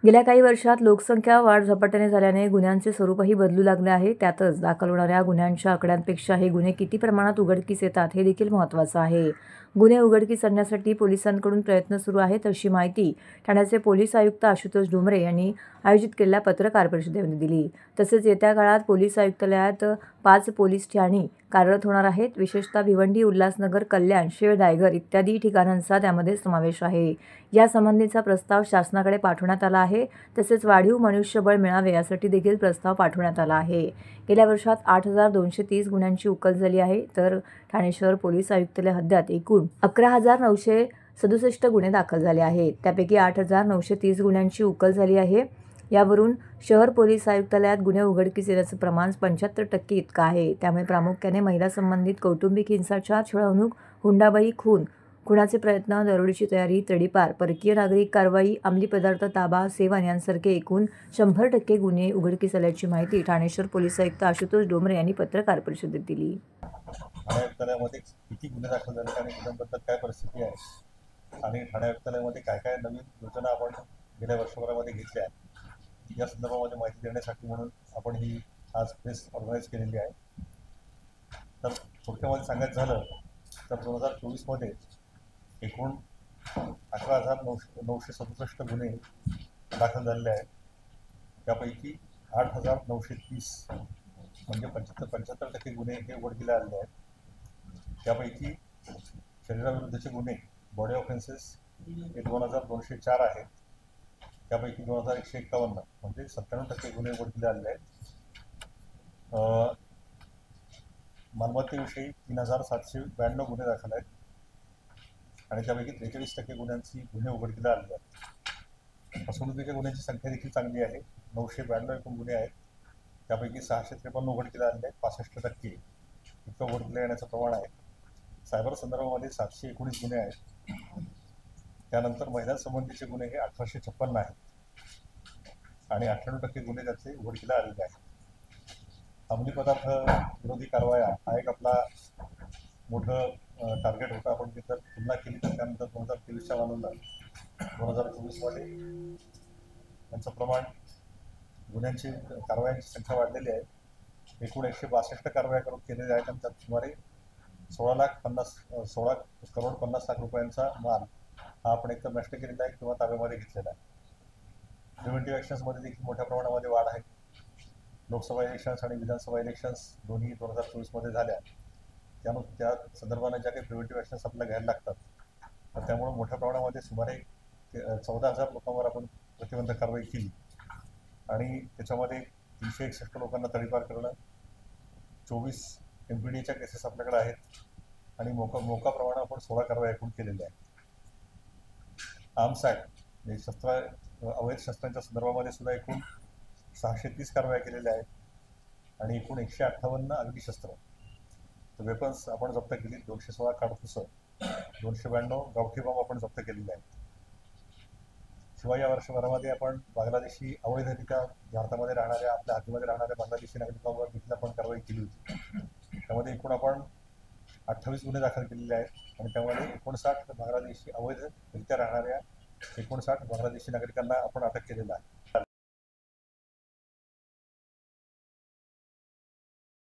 गेल्या काही वर्षात लोकसंख्या वाढ झपाट्याने झाल्याने गुन्ह्यांचे स्वरूपही बदलू लागले आहे. त्यातच दाखल होणाऱ्या गुन्ह्यांच्या आकड्यांपेक्षा हे गुन्हे किती प्रमाणात उघडकीस येतात हे देखील महत्त्वाचं आहे. गुन्हे उघडकीस आणण्यासाठी पोलिसांकडून प्रयत्न सुरू आहेत, अशी माहिती ठाण्याचे पोलीस आयुक्त आशुतोष डोंबरे यांनी आयोजित केलेल्या पत्रकार परिषदेमध्ये दिली. तसेच येत्या काळात पोलीस आयुक्तालयात 5 पोलीस ठाणी कार्यरत होणार आहेत. विशेषतः भिवंडी, उल्हासनगर, कल्याण, शेळ, रायगड इत्यादी ठिकाणांचा त्यामध्ये समावेश आहे. यासंबंधीचा प्रस्ताव शासनाकडे पाठवण्यात आला आहे. तसेच वाढीव मनुष्यबळ मिळावे यासाठी देखील प्रस्ताव पाठवण्यात आला आहे. गेल्या वर्षात 8,230 गुन्ह्यांची उकल झाली आहे, तर ठाणे शहर पोलीस आयुक्तालय हद्दीत एकूण 11,967 गुन्हे दाखल झाले आहेत. त्यापैकी 8,930 गुन्ह्यांची उकल झाली आहे. यावरून शहर पोलीस आयुक्तालयात गुन्हे उघडकीस येण्याचं प्रमाण 75% इतकं आहे. त्यामुळे प्रामुख्याने महिला संबंधित कौटुंबिक हिंसाचार, छळवणूक, हुंडाबळी, खुनाचे प्रयत्न, दरोडेची तयारी, तडीपार, परकीय नागरिक कारवाई, अंमली पदार्थ ताबा, सेवन यांसारखे एकूण 100% गुन्हे उघडकीस आल्याची माहिती ठाणे शहर पोलीस आयुक्त आशुतोष डोंबरे यांनी पत्रकार परिषदेत दिली. ठाणे आयुक्तालयामध्ये किती गुन्हे दाखल झाले आणि गुन्ह्यांबद्दल काय परिस्थिती आहे आणि ठाणे आयुक्तालयामध्ये काय काय नवीन योजना आपण गेल्या वर्षभरामध्ये घेतल्या या संदर्भामध्ये माहिती देण्यासाठी म्हणून आपण ही आज प्रेस ऑर्गनाईज केलेली आहे. तर थोडक्यामध्ये सांगायचं झालं तर 2024मध्ये एकूण 11,967 गुन्हे दाखल झालेले आहेत. त्यापैकी 8,930 म्हणजे 75% गुन्हे हे उघडकीला आलेले आहेत. त्यापैकी शरीराविरुद्धचे गुन्हे बॉडी ऑफेन्सेस हे 2,204 आहेत. त्यापैकी 2,151 म्हणजे 97% गुन्हे उघडकीला आलेले आहेत. मालमत्तेविषयी 3,792 गुन्हे दाखल आहेत आणि त्यापैकी 43% गुन्हे उघडकीला आलेले आहेत. फसवणुकीच्या गुन्ह्यांची संख्या देखील चांगली आहे. 992 एकूण गुन्हे आहेत. त्यापैकी 653 उघडकीला आलेले आहेत. 65% इतकं उघडकीला येण्याचं प्रमाण आहे. सायबर संदर्भामध्ये 719 गुन्हे आहेत. त्यानंतर महिलांसंबंधीचे गुन्हे हे 1,856 आहेत आणि 98% गुन्हे त्याचे उघडकीला आलेले आहेत. अंमली पदार्थ विरोधी कारवाया हा एक आपला मोठं टार्गेट होता. आपण जर तुलना केली तर त्यानंतर 2023च्या मानानं 2024मध्ये त्यांचं प्रमाण गुन्ह्यांची कारवायांची संख्या वाढलेली आहे. एकूण 162 कारवाया केलेल्या आहेत आणि त्यात सुमारे 16 करोड 50 लाख रुपयांचा माल हा आपण एकतर नष्ट केलेला आहे किंवा ताब्यामध्ये घेतलेला आहे. प्रिव्हेंटिव्ह ॲक्शन्समध्ये देखील मोठ्या प्रमाणामध्ये वाढ आहे. लोकसभा इलेक्शन्स आणि विधानसभा इलेक्शन्स दोन्ही 2024मध्ये झाल्या. त्या संदर्भाने ज्या काही प्रिव्हेंटिव्ह ॲक्शन्स आपल्याला घ्यायला लागतात, तर त्यामुळे मोठ्या प्रमाणामध्ये सुमारे 14,000 लोकांवर आपण प्रतिबंधक कारवाई केली आणि त्याच्यामध्ये 361 लोकांना तडीपार करणं, 24 MPDच्या केसेस आपल्याकडे आहेत आणि मोका प्रमाणात आपण 16 कारवाई एकूण केलेल्या आहेत. आर्म्स ॲक्ट म्हणजे अवैध शस्त्रांच्या संदर्भामध्ये सुद्धा एकूण 630 कारवाया केलेल्या आहेत आणि एकूण 158 अग्निशस्त्र वेपन्स आपण जप्त केली. 216 काडतुसं, 292 गावठी बॉम्ब आपण जप्त केलेले आहेत. शिवाय या वर्षभरामध्ये आपण बांगलादेशी अवैधरित्या भारतामध्ये राहणाऱ्या, आपल्या हद्दीमध्ये राहणाऱ्या बांगलादेशी नागरिकांवर देखील आपण कारवाई केली होती. त्यामध्ये एकूण आपण 28 गुन्हे दाखल केलेले आहेत आणि त्यामध्ये 59 बांगलादेशी अवैधरित्या राहणाऱ्या 59 बांगलादेशी नागरिकांना आपण अटक केलेला आहे.